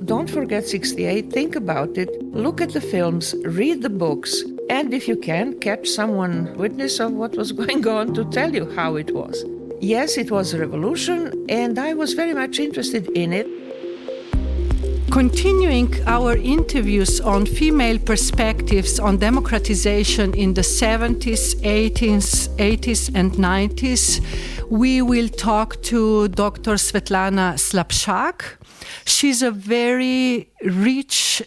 don't forget 68, think about it, look at the films, read the books, and if you can, catch someone witness of what was going on to tell you how it was. Yes, it was a revolution, and I was very much interested in it. Continuing our interviews on female perspectives on democratization in the 70s, 80s and 90s, we will talk to Dr. Svetlana Slapšak. She's a very rich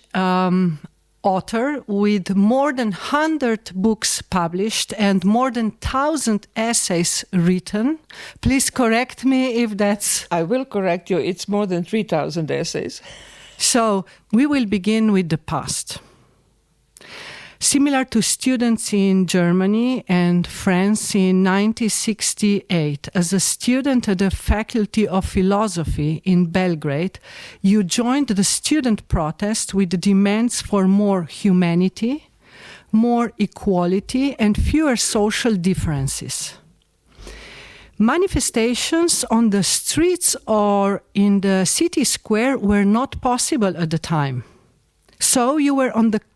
author with more than 100 books published and more than 1,000 essays written. Please correct me if that's... I will correct you. It's more than 3,000 essays. So we will begin with the past. Similar to students in Germany and France in 1968, as a student at the Faculty of Philosophy in Belgrade, you joined the student protest with the demands for more humanity, more equality, and fewer social differences. Manifestations on the streets or in the city square were not possible at the time. So you were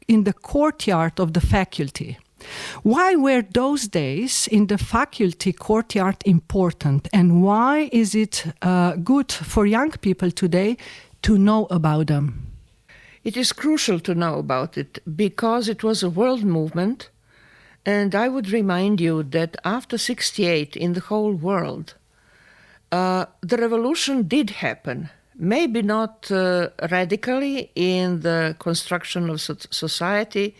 in the courtyard of the faculty. Why were those days in the faculty courtyard important, and why is it good for young people today to know about them? It is crucial to know about it because it was a world movement. And I would remind you that after 68 in the whole world, the revolution did happen. Maybe not radically in the construction of society,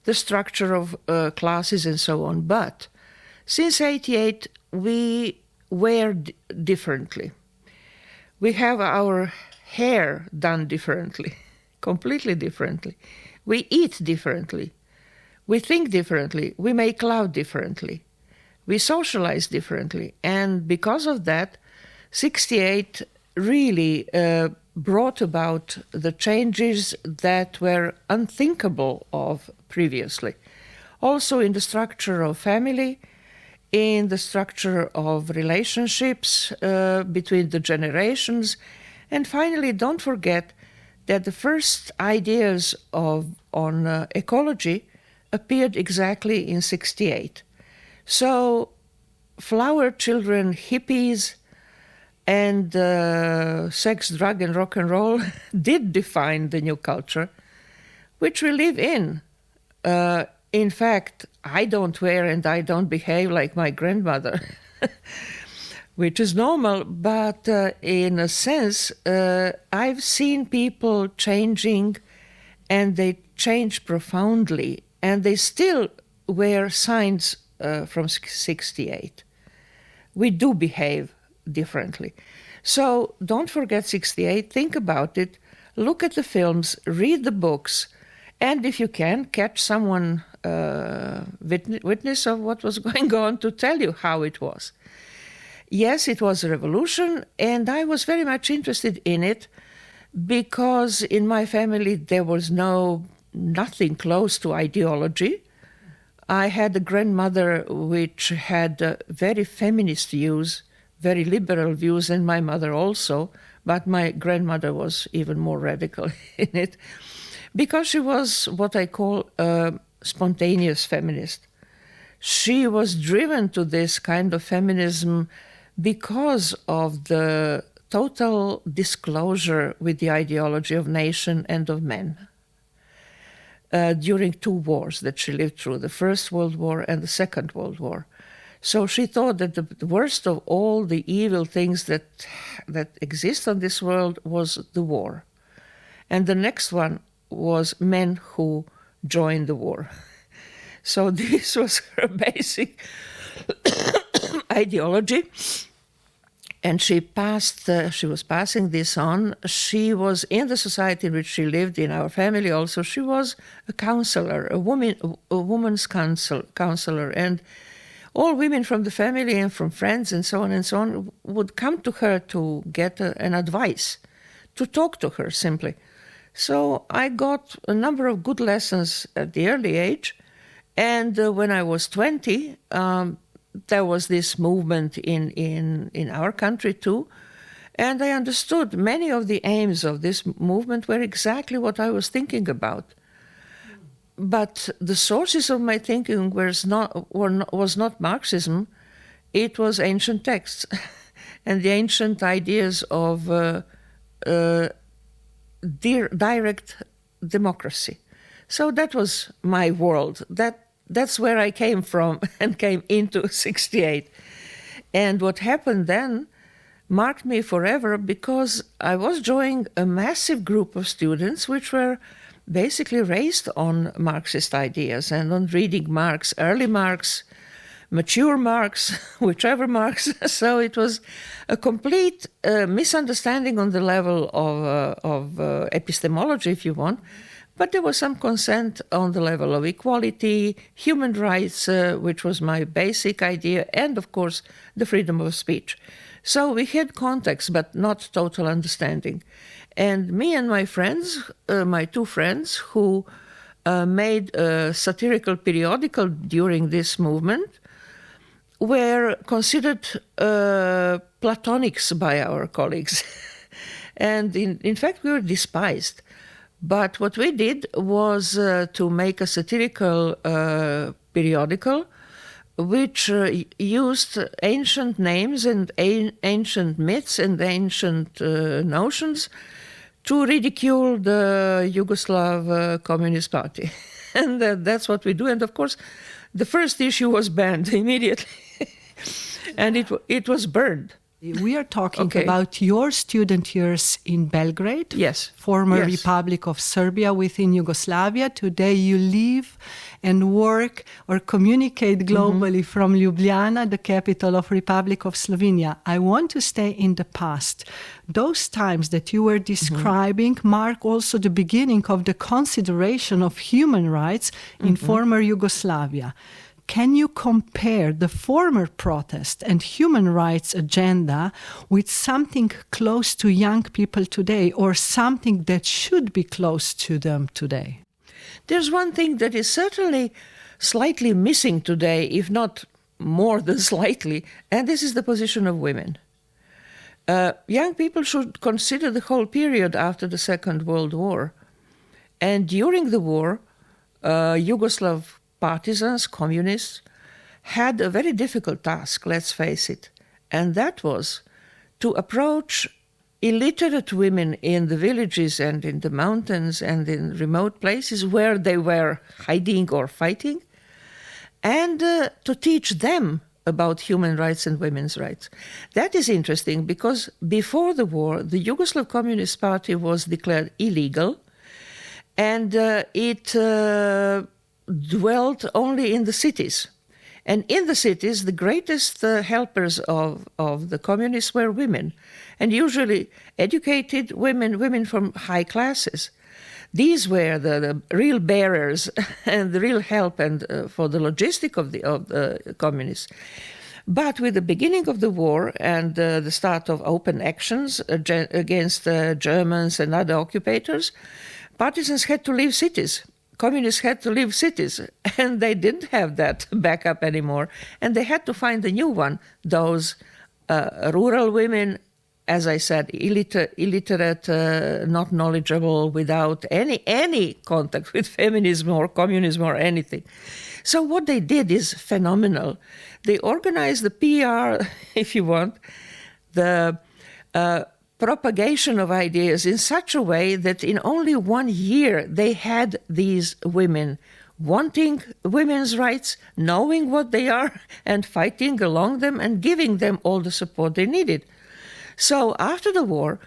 the structure of classes and so on. But since 88, we wear differently. We have our hair done differently, completely differently. We eat differently. We think differently, we make love differently, we socialize differently. And because of that, 68 really brought about the changes that were unthinkable of previously. Also in the structure of family, in the structure of relationships between the generations. And finally, don't forget that the first ideas on ecology appeared exactly in 68. So flower children, hippies, and sex, drug, and rock and roll did define the new culture, which we live in. In fact, I don't wear and I don't behave like my grandmother, which is normal, but in a sense, I've seen people changing, and they change profoundly. And they still wear signs from 68. We do behave differently. So don't forget 68, think about it, look at the films, read the books, and if you can, catch someone witness of what was going on to tell you how it was. Yes, it was a revolution, and I was very much interested in it because in my family there was nothing close to ideology. I had a grandmother which had very feminist views, very liberal views, and my mother also, but my grandmother was even more radical in it, because she was what I call a spontaneous feminist. She was driven to this kind of feminism because of the total disclosure with the ideology of nation and of men. During two wars that she lived through, the First World War and the Second World War. So she thought that the worst of all the evil things that exist on this world was the war. And the next one was men who joined the war. So this was her basic ideology. And she was passing this on. She was in the society in which she lived, in our family also. She was a counselor, a woman's counselor. And all women from the family and from friends and so on would come to her to get an advice, to talk to her simply. So I got a number of good lessons at the early age. And when I was 20, there was this movement in our country too. And I understood many of the aims of this movement were exactly what I was thinking about. But the sources of my thinking was not Marxism, it was ancient texts and the ancient ideas of direct democracy. So that was my world. That's where I came from and came into 68. And what happened then marked me forever, because I was joining a massive group of students which were basically raised on Marxist ideas and on reading Marx, early Marx, mature Marx, whichever Marx. So it was a complete misunderstanding on the level of epistemology, if you want, but there was some consent on the level of equality, human rights, which was my basic idea, and of course the freedom of speech. So we had context, but not total understanding. And me and my friends, my two friends, who made a satirical periodical during this movement, were considered platonics by our colleagues. And in fact, we were despised. But what we did was to make a satirical periodical which used ancient names and ancient myths and ancient notions to ridicule the Yugoslav Communist Party. And that's what we do. And of course, the first issue was banned immediately. And it was burned. We are talking about your student years in Belgrade, yes, former Republic of Serbia within Yugoslavia. Today you live and work or communicate globally from Ljubljana, the capital of Republic of Slovenia. I want to stay in the past. Those times that you were describing mark also the beginning of the consideration of human rights in former Yugoslavia. Can you compare the former protest and human rights agenda with something close to young people today, or something that should be close to them today? There's one thing that is certainly slightly missing today, if not more than slightly, and this is the position of women. Young people should consider the whole period after the Second World War. And during the war, Yugoslav partisans, communists, had a very difficult task, let's face it, and that was to approach illiterate women in the villages and in the mountains and in remote places where they were hiding or fighting, and to teach them about human rights and women's rights. That is interesting because before the war, the Yugoslav Communist Party was declared illegal, and it dwelt only in the cities. And in the cities, the greatest helpers of the communists were women, and usually educated women from high classes. These were the real bearers and the real help and for the logistic of the communists. But with the beginning of the war and the start of open actions against Germans and other occupators, partisans had to leave cities. Communists had to leave cities, and they didn't have that backup anymore, and they had to find a new one. Those rural women, as I said, illiterate, not knowledgeable, without any contact with feminism or communism or anything. So what they did is phenomenal. They organized the PR, if you want, the propagation of ideas in such a way that in only 1 year they had these women wanting women's rights, knowing what they are, and fighting along them and giving them all the support they needed. So after the war,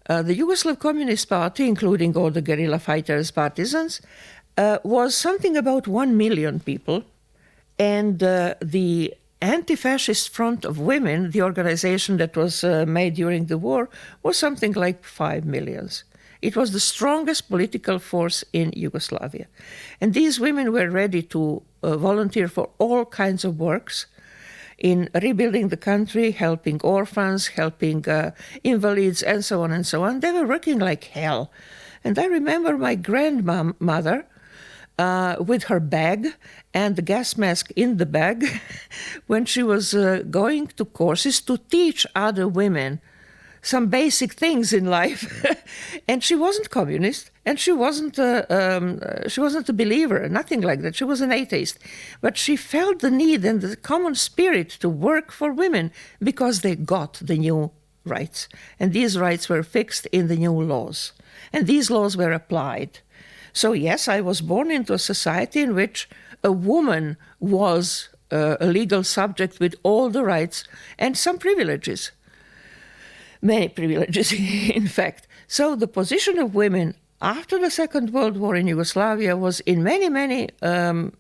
the Yugoslav Communist Party, including all the guerrilla fighters, partisans, was something about 1 million people, and the Anti-Fascist Front of Women, the organization that was made during the war, was something like 5 million. It was the strongest political force in Yugoslavia. And these women were ready to volunteer for all kinds of works in rebuilding the country, helping orphans, helping invalids, and so on and so on. They were working like hell. And I remember my grandmother with her bag and the gas mask in the bag when she was going to courses to teach other women some basic things in life. And she wasn't communist, and she wasn't a believer, nothing like that. She was an atheist. But she felt the need and the common spirit to work for women because they got the new rights. And these rights were fixed in the new laws. And these laws were applied. So yes, I was born into a society in which a woman was a legal subject with all the rights and some privileges. Many privileges, in fact. So the position of women after the Second World War in Yugoslavia was in many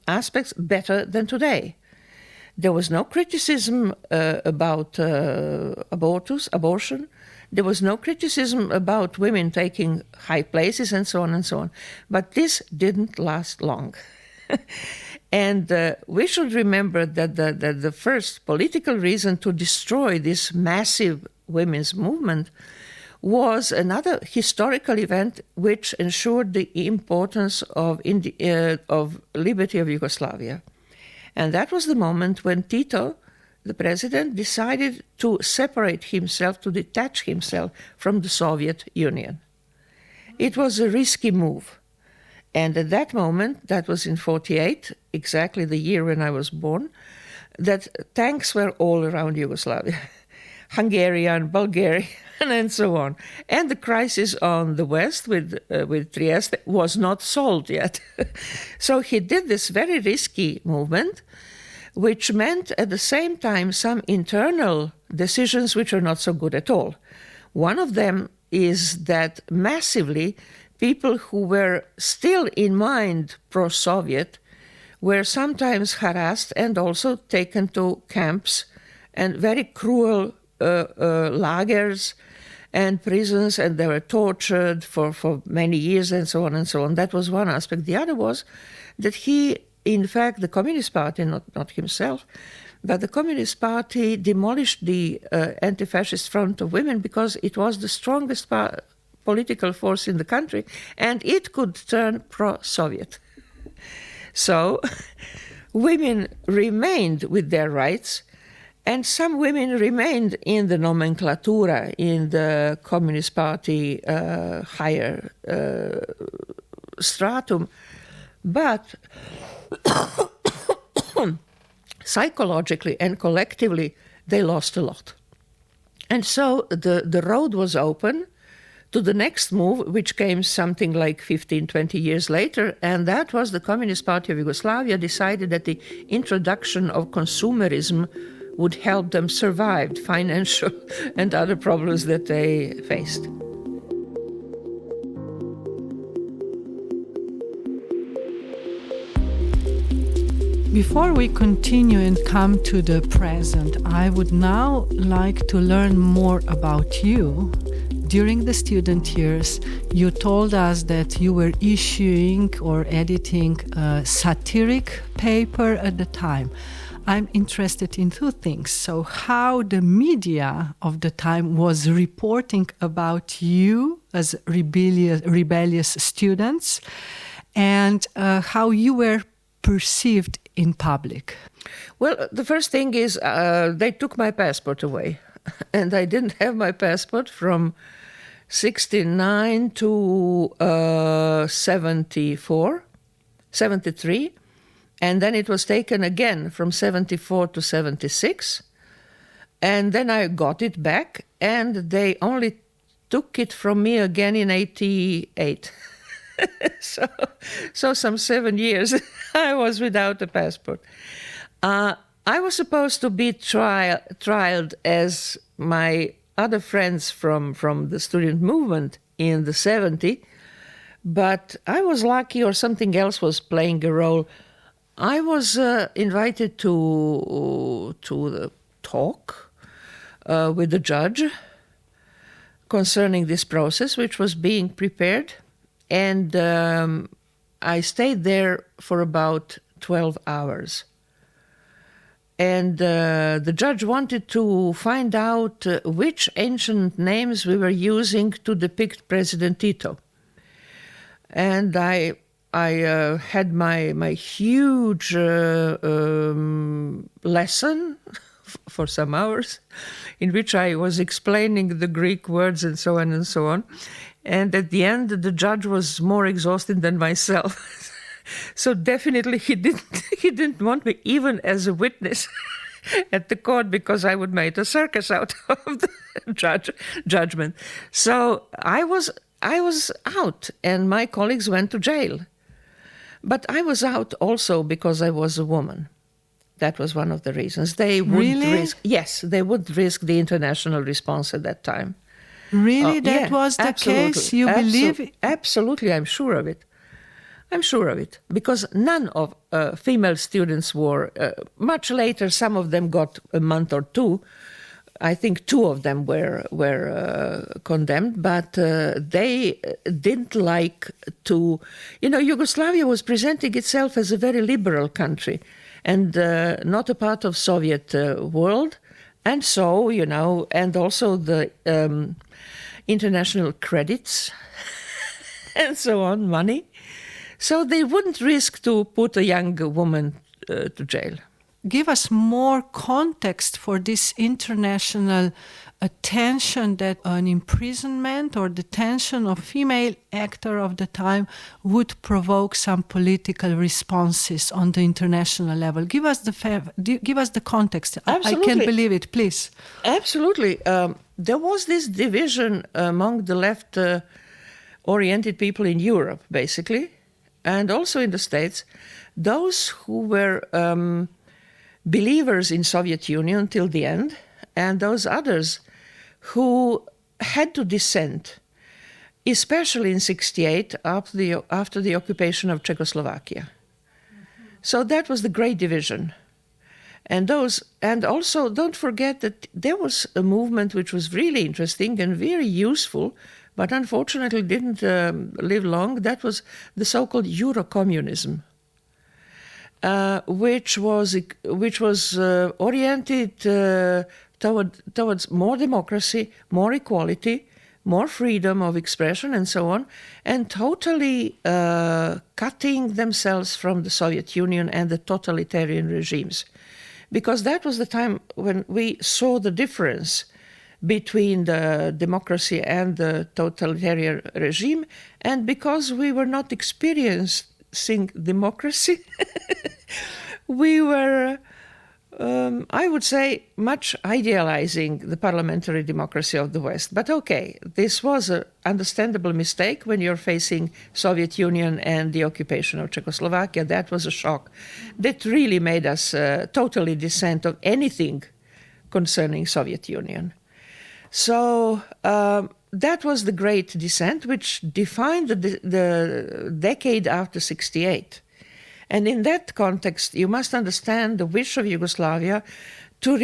aspects better than today. There was no criticism about abortion. There was no criticism about women taking high places and so on and so on. But this didn't last long. And we should remember that the first political reason to destroy this massive women's movement was another historical event which ensured the importance of liberty of Yugoslavia. And that was the moment when Tito, the president, decided to separate himself, to detach himself from the Soviet Union. It was a risky move. And at that moment, that was in 1948, exactly the year when I was born, that tanks were all around Yugoslavia. Hungarian, Bulgarian, and so on. And the crisis on the west with Trieste was not solved yet. So he did this very risky movement, which meant at the same time some internal decisions which are not so good at all. One of them is that massively people who were still in mind pro-Soviet were sometimes harassed and also taken to camps and very cruel lagers and prisons, and they were tortured for many years and so on and so on. That was one aspect. The other was that he, in fact, the Communist Party, not himself, but the Communist Party demolished the Anti-Fascist Front of Women because it was the strongest political force in the country and it could turn pro-Soviet. So women remained with their rights, and some women remained in the nomenclatura, in the Communist Party higher stratum, but psychologically and collectively, they lost a lot. And so the road was open to the next move, which came something like 15, 20 years later, and that was the Communist Party of Yugoslavia decided that the introduction of consumerism would help them survive financial and other problems that they faced. Before we continue and come to the present, I would now like to learn more about you. During the student years, you told us that you were issuing or editing a satiric paper at the time. I'm interested in two things. So how the media of the time was reporting about you as rebellious students, and how you were perceived in public. Well, the first thing is they took my passport away. And I didn't have my passport from 1969 to 1973. And then it was taken again from 1974 to 1976. And then I got it back, and they only took it from me again in 1988. So some 7 years I was without a passport. I was supposed to be trialed as my other friends from the student movement in the 70s, but I was lucky, or something else was playing a role. I was invited to the talk with the judge concerning this process, which was being prepared, and I stayed there for about 12 hours. And the judge wanted to find out which ancient names we were using to depict President Tito. And I had my huge lesson for some hours, in which I was explaining the Greek words and so on and so on. And at the end, the judge was more exhausted than myself. So definitely he didn't want me even as a witness at the court, because I would make a circus out of the judgment. So I was out, and my colleagues went to jail. But I was out also because I was a woman. That was one of the reasons. They would risk. Yes, they would risk the international response at that time. Really, that was the case. You believe? Absolutely, I'm sure of it. I'm sure of it, because none of female students were. Much later, some of them got a month or two. I think 2 of them were condemned, but they didn't like to. Yugoslavia was presenting itself as a very liberal country, and not a part of Soviet world, and so and also the international credits and so on, money. So they wouldn't risk to put a young woman to jail. Give us more context for this international attention that an imprisonment or detention of a female actor of the time would provoke some political responses on the international level. Give us the context. Absolutely. I can't believe it, please. Absolutely. There was this division among the left-oriented people in Europe, basically, and also in the States. Those who were believers in Soviet Union till the end, and those others who had to dissent, especially in 1968 after the occupation of Czechoslovakia. Mm-hmm. So that was the great division. And also don't forget that there was a movement which was really interesting and very useful, but unfortunately didn't live long. That was the so-called Eurocommunism. Which was oriented towards more democracy, more equality, more freedom of expression, and so on, and totally cutting themselves from the Soviet Union and the totalitarian regimes, because that was the time when we saw the difference between the democracy and the totalitarian regime, and because we were not experiencing democracy, we were, I would say, much idealizing the parliamentary democracy of the West. But okay, this was an understandable mistake when you're facing Soviet Union and the occupation of Czechoslovakia. That was a shock. That really made us totally dissent of anything concerning Soviet Union. So that was the great dissent, which defined the decade after 1968. And in that context, you must understand the wish of Yugoslavia to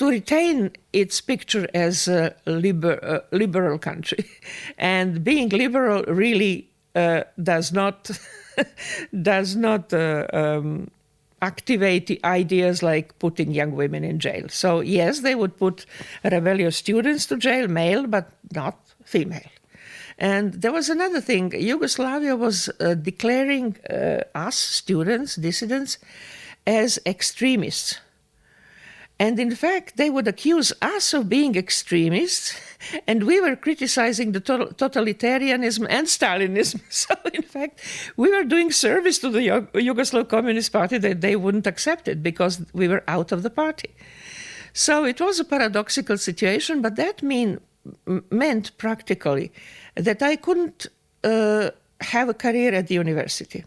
retain its picture as a liberal country. And being liberal really does not activate the ideas like putting young women in jail. So yes, they would put rebellious students to jail, male, but not female. And there was another thing. Yugoslavia was declaring us, students, dissidents, as extremists. And in fact, they would accuse us of being extremists, and we were criticizing the totalitarianism and Stalinism. So in fact, we were doing service to the Yugoslav Communist Party that they wouldn't accept it because we were out of the party. So it was a paradoxical situation, but that meant practically that I couldn't have a career at the university.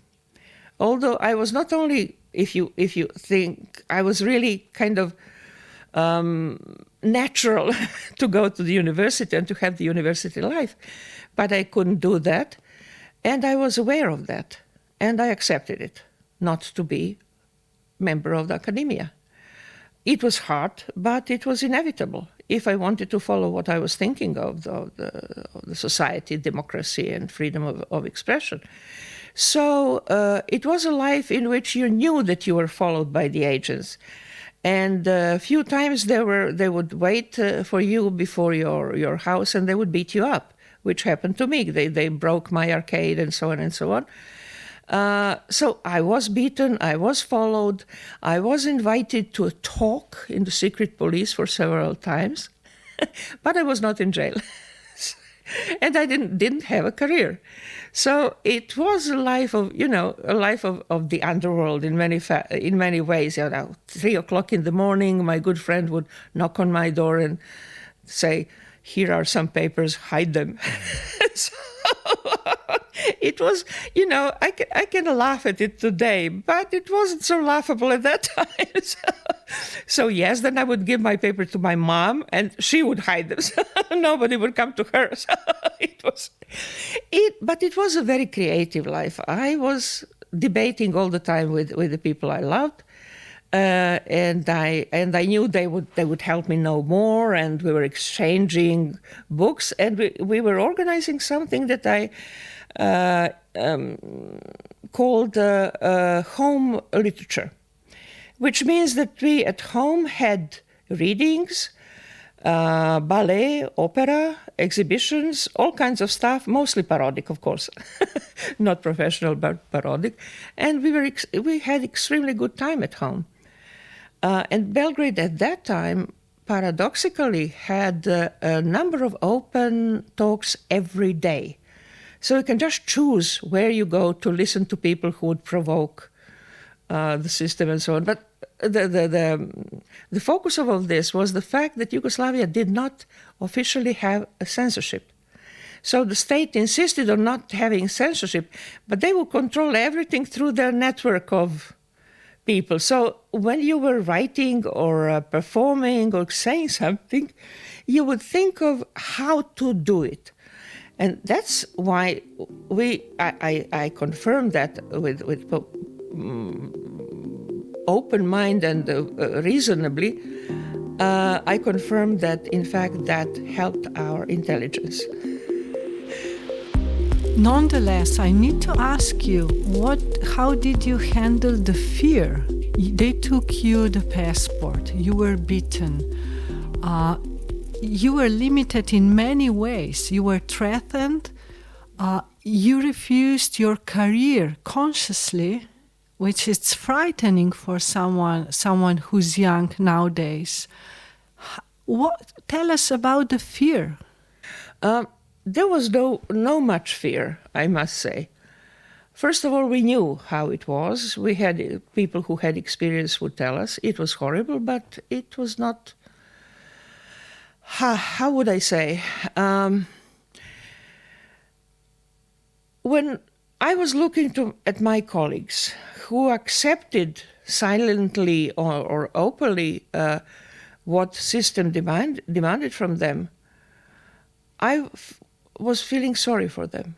Although I was not only, if you think, I was really kind of natural to go to the university and to have the university life, but I couldn't do that, and I was aware of that, and I accepted it, not to be member of the academia. It was hard, but it was inevitable if I wanted to follow what I was thinking of the society, democracy, and freedom of expression. So it was a life in which you knew that you were followed by the agents. And a few times they would wait for you before your house, and they would beat you up, which happened to me. They broke my arcade and so on and so on. So I was beaten, I was followed, I was invited to a talk in the secret police for several times, but I was not in jail. And I didn't have a career. So it was a life of, of the underworld in many ways. 3 o'clock in the morning, my good friend would knock on my door and say, "Here are some papers, hide them." So it was, I can laugh at it today, but it wasn't so laughable at that time. So yes, then I would give my paper to my mom, and she would hide them. So nobody would come to her. So but it was a very creative life. I was debating all the time with the people I loved. And I knew they would help me know more, and we were exchanging books, and we were organizing something that I called home literature, which means that we at home had readings, ballet, opera, exhibitions, all kinds of stuff, mostly parodic, of course, not professional, but parodic, and we had extremely good time at home. And Belgrade at that time, paradoxically, had a number of open talks every day. So you can just choose where you go to listen to people who would provoke the system and so on. But the focus of all this was the fact that Yugoslavia did not officially have a censorship. So the state insisted on not having censorship, but they would control everything through their network of people. So when you were writing or performing or saying something, you would think of how to do it. And that's why I confirmed that with open mind and reasonably. I confirmed that, in fact, that helped our intelligence. Nonetheless, I need to ask you, how did you handle the fear? They took you the passport, you were beaten, you were limited in many ways, you were threatened, you refused your career consciously, which is frightening for someone who's young nowadays. Tell us about the fear. There was no much fear, I must say. First of all, we knew how it was. We had people who had experience would tell us it was horrible, but it was not. How would I say? When I was looking at my colleagues who accepted silently or openly what system demanded from them, I was feeling sorry for them.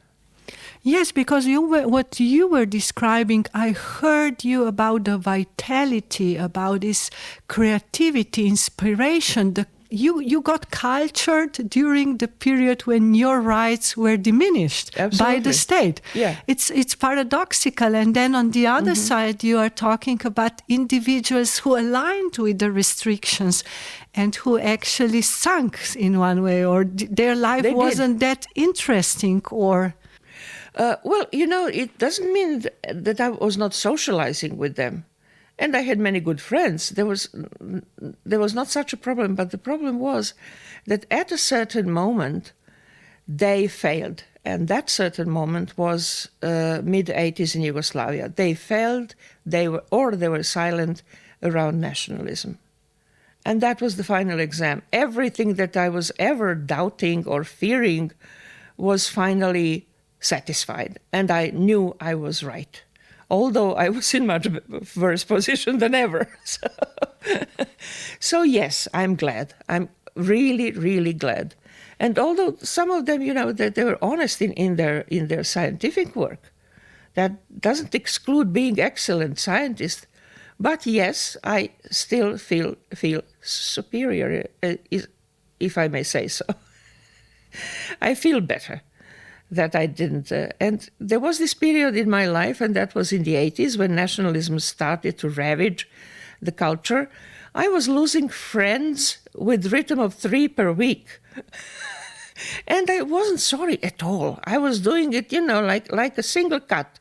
Yes, because what you were describing, I heard you about the vitality, about this creativity, inspiration. You got cultured during the period when your rights were diminished by the state. Yeah. It's paradoxical. And then on the other side, you are talking about individuals who aligned with the restrictions and who actually sunk in one way, or their life wasn't that interesting, or... Well, it doesn't mean that I was not socializing with them. And I had many good friends. There was not such a problem, but the problem was that at a certain moment, they failed. And that certain moment was mid-80s in Yugoslavia. They failed, they were silent around nationalism. And that was the final exam. Everything that I was ever doubting or fearing was finally satisfied. And I knew I was right, although I was in much worse position than ever. So yes, I'm glad. I'm really, really glad. And although some of them, that they were honest in their scientific work, that doesn't exclude being excellent scientists. But yes, I still feel superior, if I may say so. I feel better that I didn't. And there was this period in my life, and that was in the 80s, when nationalism started to ravage the culture. I was losing friends with rhythm of 3 per week. And I wasn't sorry at all. I was doing it, like a single cut.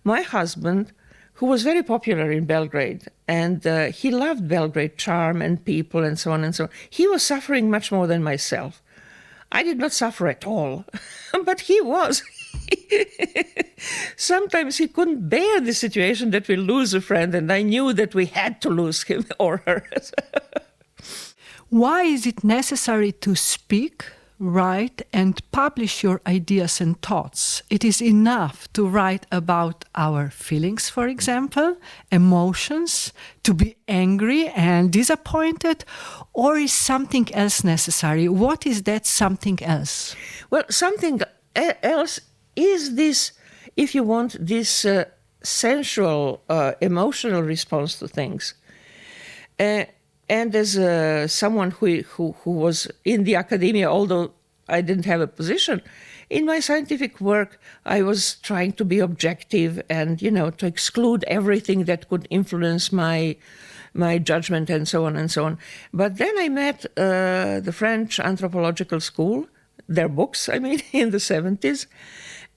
my husband, who was very popular in Belgrade, and he loved Belgrade charm and people and so on and so on. He was suffering much more than myself. I did not suffer at all, but he was. Sometimes he couldn't bear the situation that we lose a friend, and I knew that we had to lose him or her. Why is it necessary to speak, write, and publish your ideas and thoughts? It is enough to write about our feelings, for example, emotions, to be angry and disappointed, or is something else necessary? What is that something else? Well, something else is this, if you want, this sensual, emotional response to things. And as someone who was in the academia, although I didn't have a position, in my scientific work, I was trying to be objective and, to exclude everything that could influence my judgment and so on and so on. But then I met the French Anthropological School, their books, in the 70s,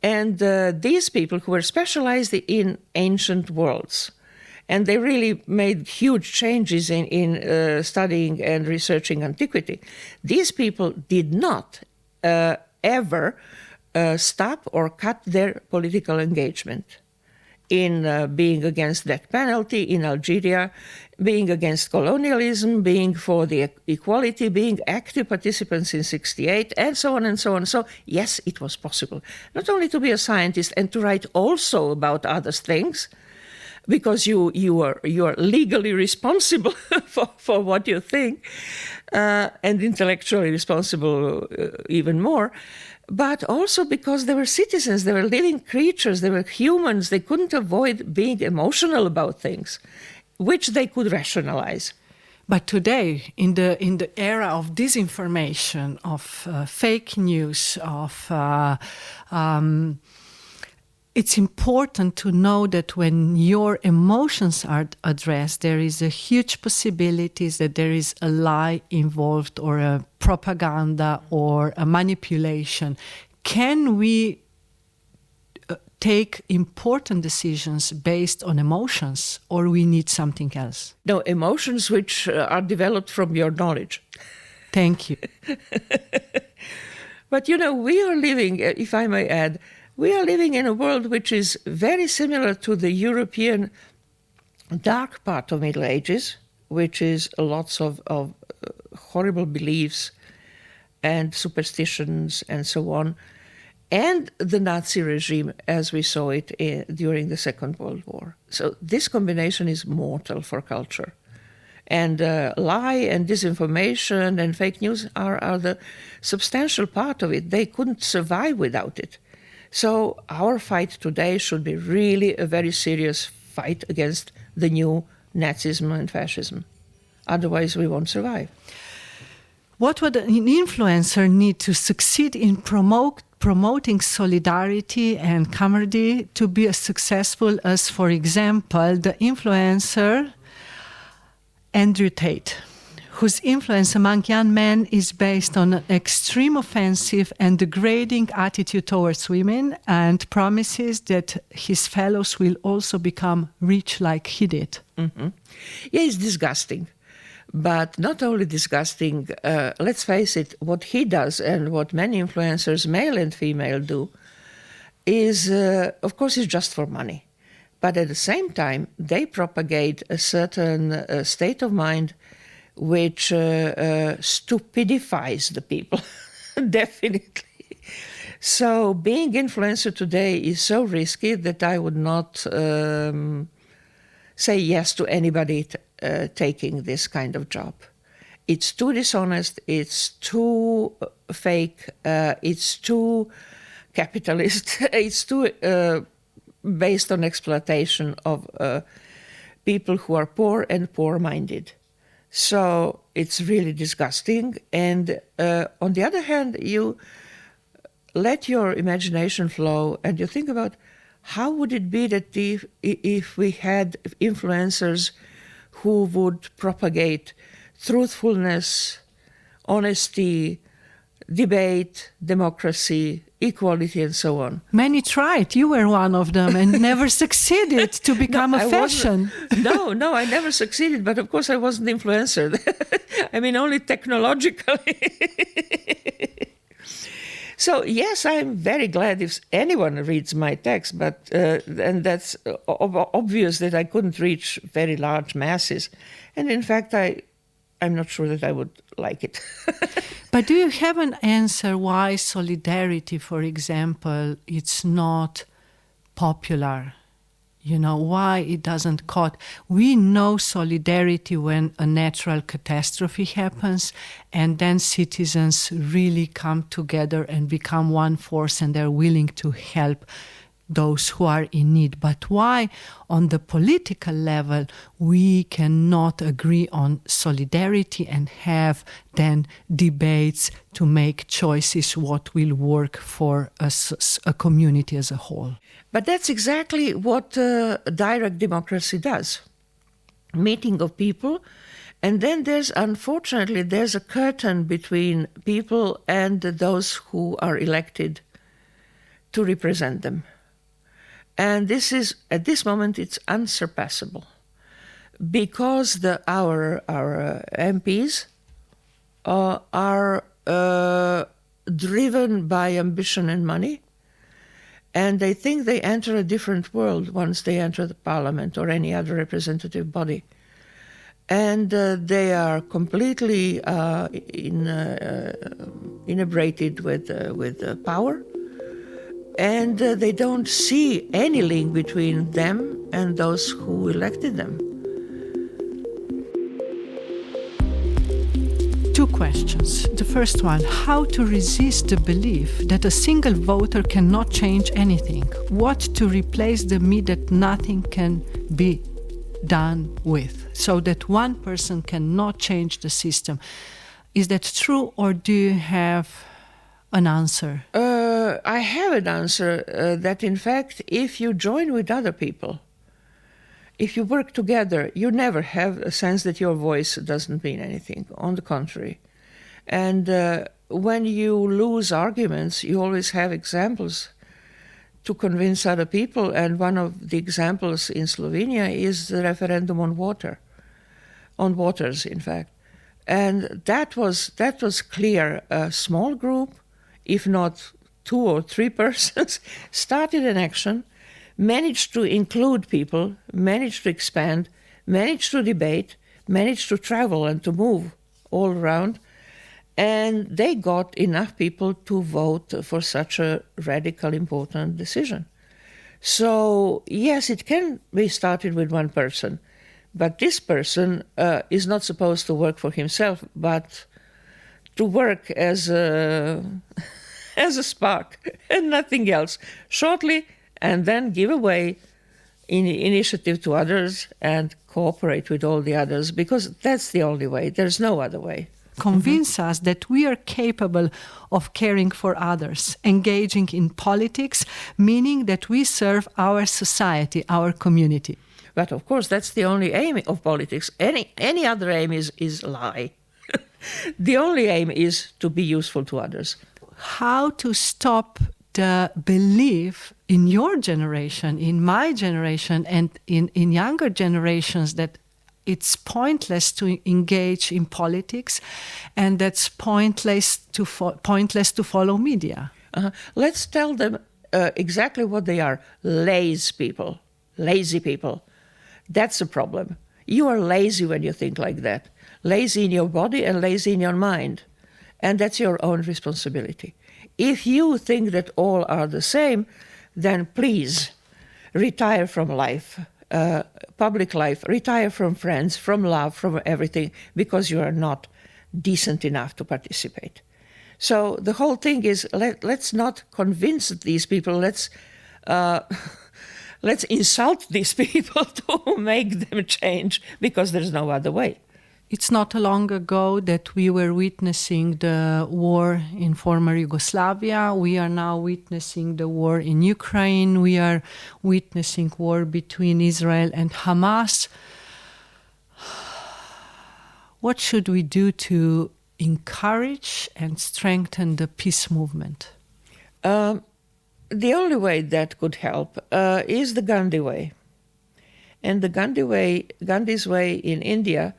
and these people who were specialized in ancient worlds. And they really made huge changes in studying and researching antiquity. These people did not ever stop or cut their political engagement in being against death penalty in Algeria, being against colonialism, being for the equality, being active participants in 68, and so on and so on. So, yes, it was possible not only to be a scientist and to write also about other things, because you are legally responsible for what you think, and intellectually responsible even more, but also because they were citizens, they were living creatures, they were humans, they couldn't avoid being emotional about things, which they could rationalize. But today, in the era of disinformation, of fake news, of it's important to know that when your emotions are addressed, there is a huge possibility that there is a lie involved or a propaganda or a manipulation. Can we take important decisions based on emotions, or we need something else? No, emotions which are developed from your knowledge. Thank you. But, we are living, if I may add, we are living in a world which is very similar to the European dark part of Middle Ages, which is lots of horrible beliefs and superstitions and so on, and the Nazi regime as we saw it during the Second World War. So this combination is mortal for culture. And lie and disinformation and fake news are the substantial part of it. They couldn't survive without it. So our fight today should be really a very serious fight against the new Nazism and fascism. Otherwise, we won't survive. What would an influencer need to succeed in promoting solidarity and camaraderie to be as successful as, for example, the influencer Andrew Tate, whose influence among young men is based on an extreme offensive and degrading attitude towards women, and promises that his fellows will also become rich like he did? Mm-hmm. Yeah, it's disgusting. But not only disgusting, let's face it, what he does and what many influencers, male and female, do is, of course, is just for money. But at the same time, they propagate a certain state of mind which stupidifies the people, definitely. So being influencer today is so risky that I would not say yes to anybody taking this kind of job. It's too dishonest, it's too fake, it's too capitalist, it's too based on exploitation of people who are poor and poor-minded. So it's really disgusting. And on the other hand, you let your imagination flow and you think about how would it be that if we had influencers who would propagate truthfulness, honesty, debate, democracy, equality, and so on. Many tried. You were one of them and never succeeded to become a fashion. No, I never succeeded. But of course, I wasn't influencer. I mean, only technologically. So, yes, I'm very glad if anyone reads my text, but and that's obvious that I couldn't reach very large masses. And in fact, I'm not sure that I would like it. But do you have an answer why solidarity, for example, it's not popular? You know, why it doesn't caught. We know solidarity when a natural catastrophe happens and then citizens really come together and become one force and they're willing to help those who are in need. But why on the political level we cannot agree on solidarity and have then debates to make choices what will work for a community as a whole? But that's exactly what direct democracy does. Meeting of people, and then unfortunately, there's a curtain between people and those who are elected to represent them. And this is, at this moment, it's unsurpassable. Because our MPs are driven by ambition and money, and they think they enter a different world once they enter the parliament or any other representative body. And they are completely inebriated with power. And they don't see any link between them and those who elected them. Two questions. The first one, how to resist the belief that a single voter cannot change anything? What to replace the myth that nothing can be done with, so that one person cannot change the system? Is that true, or do you have an answer? I have an answer that, in fact, if you join with other people, if you work together, you never have a sense that your voice doesn't mean anything. On the contrary. And when you lose arguments, you always have examples to convince other people. And one of the examples in Slovenia is the referendum on waters, in fact. And that was clear. A small group, if not 2 or 3 persons, started an action, managed to include people, managed to expand, managed to debate, managed to travel and to move all around, and they got enough people to vote for such a radical, important decision. So, yes, it can be started with one person, but this person is not supposed to work for himself, but to work as a spark and nothing else, shortly, and then give away initiative to others and cooperate with all the others, because that's the only way. There's no other way. Convince us that we are capable of caring for others, engaging in politics, meaning that we serve our society, our community. But of course, that's the only aim of politics. Any other aim is a lie. The only aim is to be useful to others. How to stop the belief in your generation, in my generation, and in younger generations that it's pointless to engage in politics and that's pointless to follow media? Let's tell them exactly what they are. Lazy people. That's a problem. You are lazy when you think like that. Lazy in your body and lazy in your mind. And that's your own responsibility. If you think that all are the same, then please retire from life, public life, retire from friends, from love, from everything, because you are not decent enough to participate. So the whole thing is, let's not convince these people, let's insult these people to make them change, because there's no other way. It's not long ago that we were witnessing the war in former Yugoslavia. We are now witnessing the war in Ukraine. We are witnessing war between Israel and Hamas. What should we do to encourage and strengthen the peace movement? The only way that could help is the Gandhi way. And the Gandhi's way in India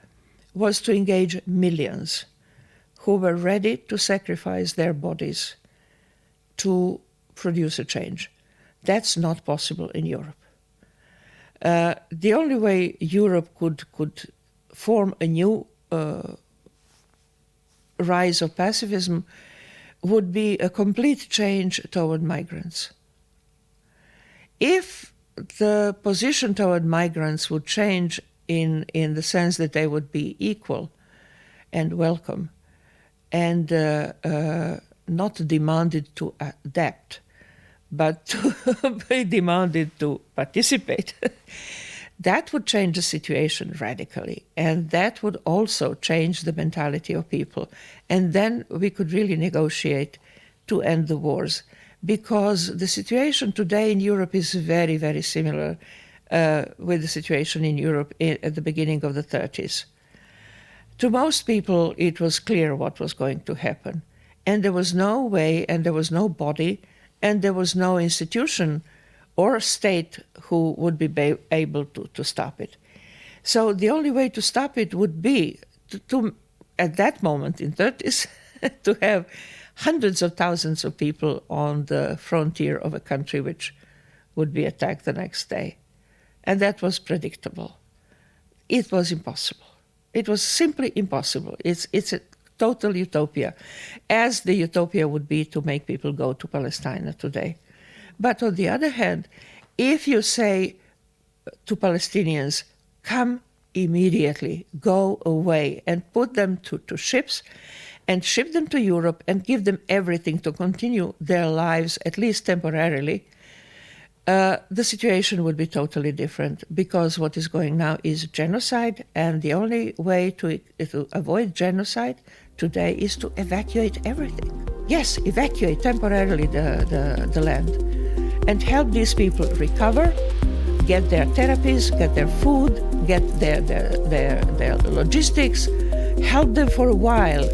was to engage millions who were ready to sacrifice their bodies to produce a change. That's not possible in Europe. The only way Europe could form a new rise of pacifism would be a complete change toward migrants. If the position toward migrants would change in the sense that they would be equal and welcome and not demanded to adapt, but to be demanded to participate, that would change the situation radically. And that would also change the mentality of people. And then we could really negotiate to end the wars. Because the situation today in Europe is very, very similar with the situation in Europe at the beginning of the 30s. To most people, it was clear what was going to happen. And there was no way, and there was no body, and there was no institution or state who would be able to stop it. So the only way to stop it would be to at that moment in the 30s, to have hundreds of thousands of people on the frontier of a country which would be attacked the next day. And that was predictable. It was impossible. It was simply impossible. It's a total utopia, as the utopia would be to make people go to Palestine today. But on the other hand, if you say to Palestinians, come immediately, go away, and put them to ships and ship them to Europe and give them everything to continue their lives, at least temporarily, the situation would be totally different, because what is going now is genocide, and the only way to avoid genocide today is to evacuate everything. Yes, evacuate temporarily the land and help these people recover, get their therapies, get their food, get their logistics, help them for a while.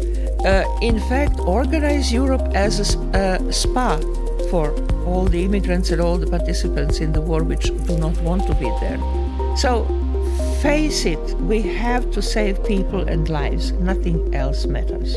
In fact, organize Europe as a spa for all the immigrants and all the participants in the war which do not want to be there. So face it, we have to save people and lives. Nothing else matters.